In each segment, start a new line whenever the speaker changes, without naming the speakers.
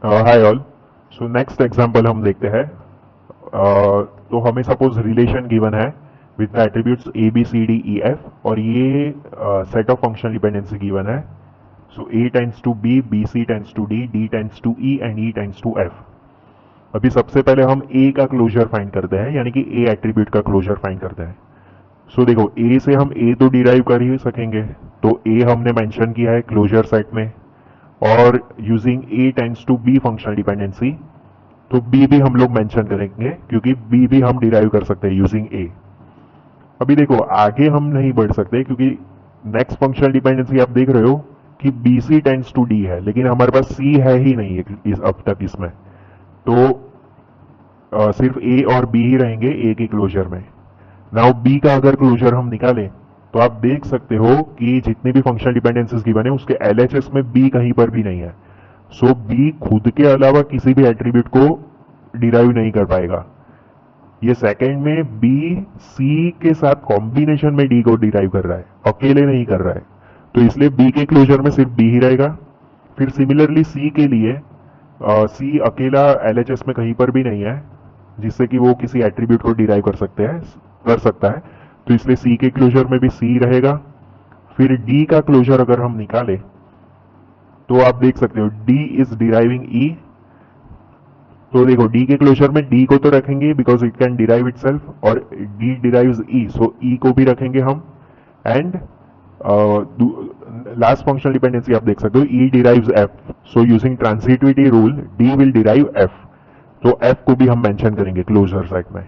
हाय all. So next example हम देखते हैं। तो हमें सपोज रिलेशन गिवन है with the attributes A B C D E F और ये set of functional dependency given है। So A tends to B, B C tends to D, D tends to E and E tends to F. अभी सबसे पहले हम ए का closure find करते हैं, यानी कि ए एट्रीब्यूट का क्लोजर फाइंड करते हैं। सो देखो, ए से हम ए तो डिराइव कर ही सकेंगे, तो ए हमने मेंशन किया है क्लोजर सेट में। और using A tends to be functional dependency, तो बी भी हम लोग मेंशन करेंगे क्योंकि बी भी हम डिराइव कर सकते हैं यूजिंग ए। अभी देखो, आगे हम नहीं बढ़ सकते क्योंकि नेक्स्ट फंक्शनल डिपेंडेंसी आप देख रहे हो कि B C tends to D है, लेकिन हमारे पास सी है ही नहीं है अब तक इसमें। तो सिर्फ ए और बी ही रहेंगे ए के क्लोजर में। नाउ बी का अगर क्लोजर हम निकालें तो आप देख सकते हो कि जितने भी फंक्शनल डिपेंडेंसीज गिवन है उसके एलएचएस में बी कहीं पर भी नहीं है। सो बी खुद के अलावा किसी भी एट्रीब्यूट को डिराइव नहीं कर पाएगा। ये सेकंड में बी सी के साथ कॉम्बिनेशन में डी को डिराइव कर रहा है, अकेले नहीं कर रहा है। तो इसलिए बी के क्लोजर में सिर्फ बी ही रहेगा। फिर सिमिलरली सी के लिए सी अकेला एलएचएस में कहीं पर भी नहीं है जिससे कि वो किसी एट्रीब्यूट को डिराइव कर सकता है। तो इसलिए सी के क्लोजर में भी सी रहेगा। फिर डी का क्लोजर अगर हम निकालें तो आप देख सकते हो डी इज डिराइविंग ई। तो देखो, डी के क्लोजर में डी को तो रखेंगे because it can derive itself, और डी डिराइव्स ई, सो ई को भी रखेंगे हम। एंड लास्ट फंक्शनल डिपेंडेंसी आप देख सकते हो E derives F, so using transitivity rule D will derive F. तो एफ को भी हम मेंशन करेंगे क्लोजर सेट में।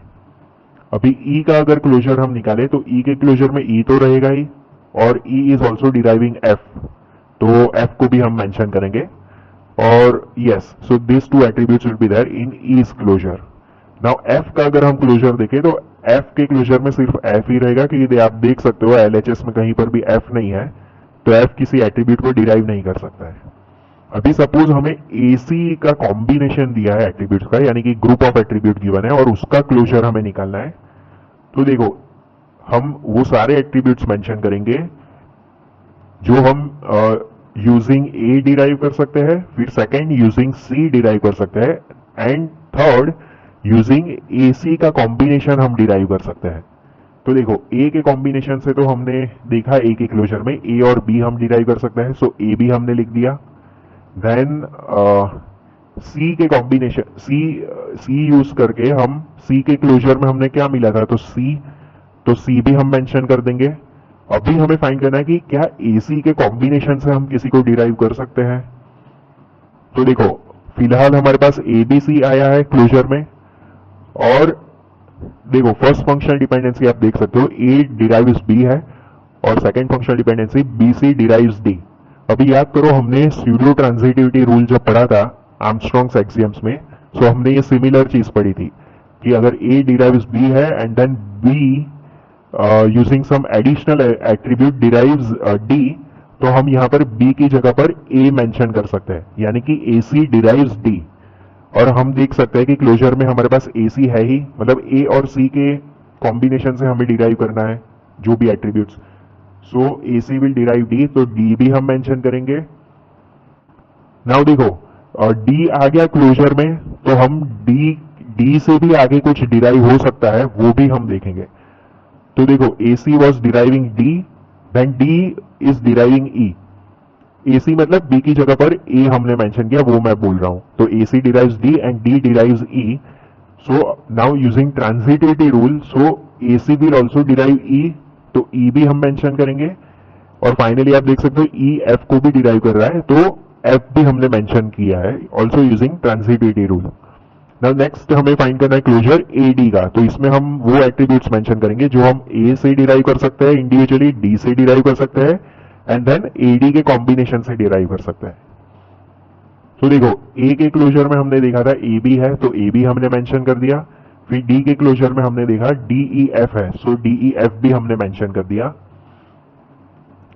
अभी ई का अगर क्लोजर हम निकालें तो ई के क्लोजर में ई तो रहेगा ही, और E is also deriving F, तो एफ को भी हम मेंशन करेंगे। और yes, so this two attributes will be there in E's closure. Now F का अगर हम क्लोजर देखें तो एफ के क्लोजर में सिर्फ एफ ही रहेगा, क्योंकि आप देख सकते हो एलएचएस में कहीं पर भी एफ नहीं है, तो एफ किसी एट्रीब्यूट को डिराइव नहीं कर सकता है। अभी सपोज हमें एसी का कॉम्बिनेशन दिया है एट्रीब्यूट्स का, यानी कि ग्रुप ऑफ एट्रीब्यूट गिवन है और उसका क्लोजर हमें निकालना है। तो देखो, हम वो सारे एट्रीब्यूट्स मेंशन करेंगे जो हम यूजिंग ए डिराइव कर सकते हैं, फिर सेकंड यूजिंग सी डिराइव कर सकते हैं, एंड थर्ड यूजिंग ए सी का कॉम्बिनेशन हम डिराइव कर सकते हैं। तो देखो, ए के कॉम्बिनेशन से तो हमने देखा ए के क्लोजर में ए और बी हम डिराइव कर सकते हैं, सो ए भी हमने लिख दिया। देन सी के कॉम्बिनेशन सी यूज करके हम सी के क्लोजर में हमने क्या मिला था, तो सी भी हम मेंशन कर देंगे। अभी हमें फाइंड करना है कि क्या ए सी के कॉम्बिनेशन से हम किसी को डिराइव कर सकते हैं। तो देखो, फिलहाल हमारे पास ए बी सी आया है क्लोजर में, और देखो फर्स्ट फंक्शनल डिपेंडेंसी आप देख सकते हो ए डिराइव्स बी है, और second functional dependency B C derives D. अभी याद करो, हमने स्यूडो ट्रांजिटिविटी रूल जब पढ़ा था आर्मस्ट्रॉन्ग्स एक्सियम्स में, सो हमने ये सिमिलर चीज पढ़ी थी कि अगर ए डिराइव्स बी है and then B using some additional attribute derives D, तो हम यहां पर बी की जगह पर ए मेंशन कर सकते हैं, यानी कि ए सी डिराइव्स डी। और हम देख सकते हैं कि क्लोजर में हमारे पास ए सी है ही, मतलब ए और सी के कॉम्बिनेशन से हमें डिराइव करना है जो भी attributes. So A C will derive D, तो डी भी हम मेंशन करेंगे। नाउ देखो, डी आ गया क्लोजर में, तो हम डी से भी आगे कुछ डिराइव हो सकता है, वो भी हम देखेंगे। तो देखो, A C was deriving D, then D is deriving E. A C मतलब बी की जगह पर ए हमने मेंशन किया, वो मैं बोल रहा हूं। तो A C derives D and D derives E. So now using transitivity rule, so A C will also derive E, तो ई भी हम मेंशन करेंगे। और फाइनली आप देख सकते हो ई एफ को भी डिराइव कर रहा है, तो एफ भी हमने मेंशन किया है, also using transitivity rule. Now next हमें फाइंड करना है क्लोजर ए डी का, तो इसमें हम वो एट्रीब्यूट्स मेंशन करेंगे जो हम ए से डिराइव कर सकते हैं इंडिविजुअली, डी से डिराइव कर सकते हैं, एंड देन ए डी के कॉम्बिनेशन से डिराइव कर सकते हैं। तो देखो, ए के क्लोजर में हमने देखा था ए बी है, तो ए बी हमने मेंशन कर दिया। फिर डी के क्लोजर में हमने देखा डी ई एफ है, सो डी ई एफ भी हमने मेंशन कर दिया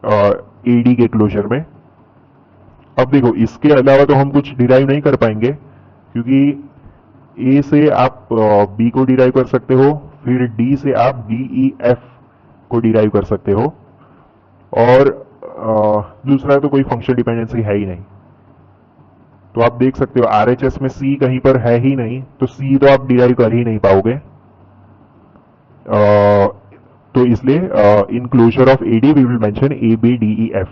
ए डी के क्लोजर में। अब देखो, इसके अलावा तो हम कुछ डिराइव नहीं कर पाएंगे, क्योंकि ए से आप बी को डिराइव कर सकते हो, फिर डी से आप डी ई एफ को डिराइव कर सकते हो, और दूसरा तो कोई फंक्शनल डिपेंडेंसी है ही नहीं। तो आप देख सकते हो आरएचएस में सी कहीं पर है ही नहीं, तो सी तो आप डिराइव कर ही नहीं पाओगे। तो इसलिए in closure of AD we will mention A B D E F.